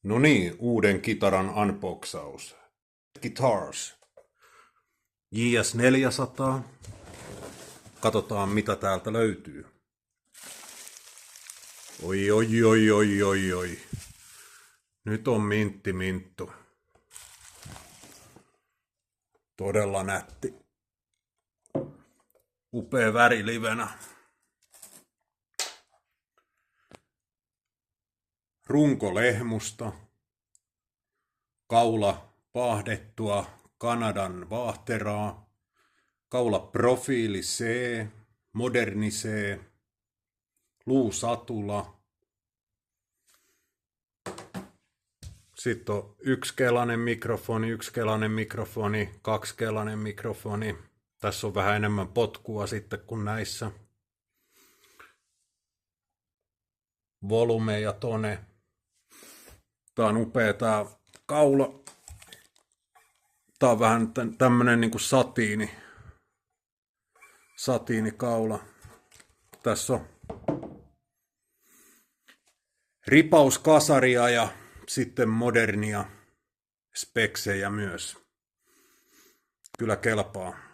No niin, uuden kitaran unboxaus. Guitars. JS400. Katsotaan mitä täältä löytyy. Oi, oi, oi, oi, oi, oi. Nyt on mintti minttu. Todella nätti. Upea väri livenä. Runko lehmusta. Kaula paahdettua Kanadan vaahteraa. Kaula profiili C. Moderni C. Luusatula. Sitten on yksikelainen mikrofoni, kaksikelainen mikrofoni. Tässä on vähän enemmän potkua sitten kuin näissä. Volume ja tone. Tää on upea tää kaula. Tää on vähän tämmönen niinku satiinikaula. Tässä on ripauskasaria ja sitten modernia speksejä myös. Kyllä kelpaa.